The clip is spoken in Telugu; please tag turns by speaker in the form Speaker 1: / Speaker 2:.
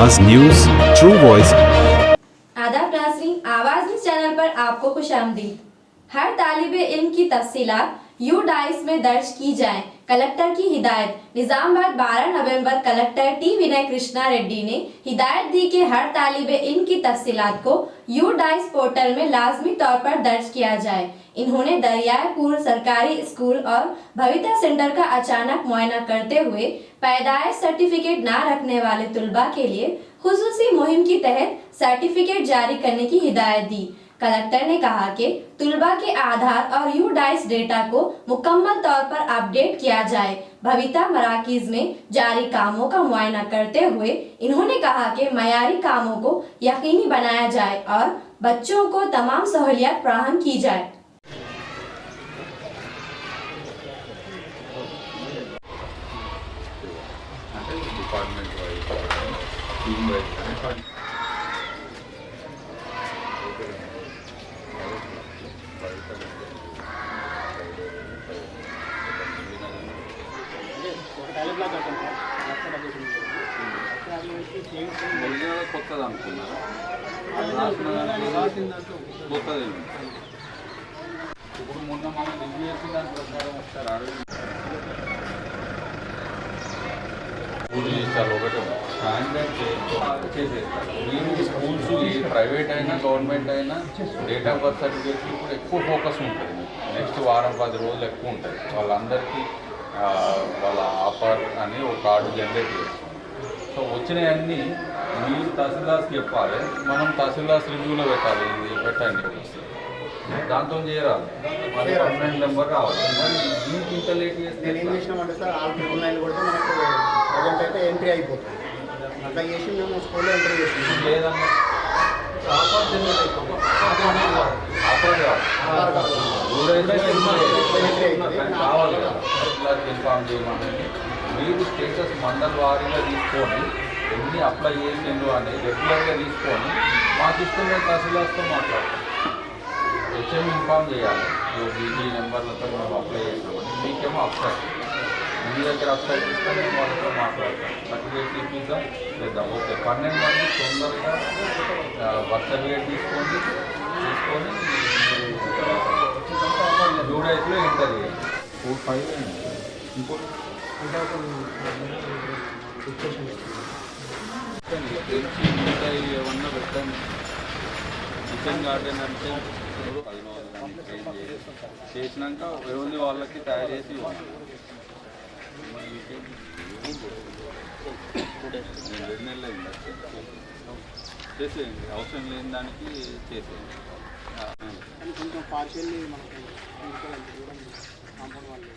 Speaker 1: आवाज न्यूज ट्रू वॉइस।
Speaker 2: आदाब नाज़रीन, आवाज न्यूज चैनल पर आपको खुशामदीद। हर तालिबे इल्म की तफसीलात यूडाइस में दर्ज की जाए, कलेक्टर की हिदायत। निजामाबाद 12 नवंबर कलेक्टर टी विनय कृष्णा रेड्डी ने हिदायत दी कि हर तालिबे इल्म की तफसीलात को यूडाइस पोर्टल में लाजमी तौर पर दर्ज किया जाए। इन्होंने दरियापुर सरकारी स्कूल और भविता सेंटर का अचानक मुआयना करते हुए पैदाइश सर्टिफिकेट ना रखने वाले तुलबा के लिए खुसूसी मुहिम के तहत सर्टिफिकेट जारी करने की हिदायत दी। कलेक्टर ने कहा कि तुलबा के आधार और यूडाइस डेटा को मुकम्मल तौर पर अपडेट किया जाए। भविता मराकीज में जारी कामों का मुआयना करते हुए इन्होंने कहा कि मयारी कामों को यकीनी बनाया जाए और बच्चों को तमाम सहूलियत फराहम की जाए।
Speaker 3: కొత్తది అనుకున్నారా? కొత్తది ఇప్పుడు మొన్న మనం రివ్యూ చేసిన దాని ప్రకారం ఒకసారి అడగండి. పూర్తి చేస్తారు ఒకటి స్టాండర్డ్ చేసేస్తారు. మీరు స్కూల్స్ ఏ ప్రైవేట్ అయినా గవర్నమెంట్ అయినా డేట్ ఆఫ్ బర్త్ సర్టిఫికేట్స్ ఇప్పుడు ఎక్కువ ఫోకస్ ఉంటుంది. నెక్స్ట్ వారం 10 రోజులు ఎక్కువ ఉంటుంది. వాళ్ళందరికీ వాళ్ళ ఆఫర్ అని ఒక కార్డు జనరేట్ చేస్తాం. సో వచ్చినవన్నీ మీరు తహసీల్దార్స్కి చెప్పాలి, మనం తహసీల్దార్స్ రివ్యూలో పెట్టాలి. ఇది పెట్టండి, దాంతో చేయరాదు. మరి కంప్లైంట్ నెంబర్ రావాలి. మరి దీనికి ఇంత లేట్ చేస్తే
Speaker 4: ఏం చేసినామంటే సార్ ఆన్లైన్ కొడితే మనకు ప్రజెంట్ అయితే ఎంట్రీ అయిపోతుంది. అట్లా చేసి మేము స్కూల్లో ఎంట్రీ చేస్తున్నాం.
Speaker 3: లేదన్నా ఆఫర్ జనరేట్ అయిపోతుంది. ఆఫర్ కావాలి కదా, ఇన్ఫార్మ్ చేయమని. మీరు స్టేటస్ మండల్ వారీగా తీసుకొని ఎన్ని అప్లై చేసిండ్రు అని రెగ్యులర్గా తీసుకొని మాకు ఇస్తున్న తహసీల్దార్స్తో మాట్లాడతాం. హెచ్ఎం ఇన్ఫార్మ్ చేయాలి. ఈ నెంబర్లతో మేము అప్లై చేసామని. మీకేమో అప్సైట్, మీ దగ్గర అప్సైట్ ఇస్తే మేము వాళ్ళతో మాట్లాడతాం. సర్టిఫికేట్ ఇప్పిద్దాం చేద్దాం. ఓకే, 12 మంది తొందరగా బర్త్ సర్టిఫికేట్ తీసుకొని యూడైస్లో ఎంటర్ చేయాలి. 4-5 ఇంకోటి తెలిసి ఇంకా ఏమన్నా పెట్టండి. కిచెన్ గార్డెన్ అంటే చేసినాక ఎవరి వాళ్ళకి తయారు చేసి నేను 2 నెలలు అయింది చేసేయండి. అవసరం లేని దానికి చేసేయండి.
Speaker 4: కొంచెం పార్షియల్లీ మనకి కాంపౌండ్ వాళ్ళు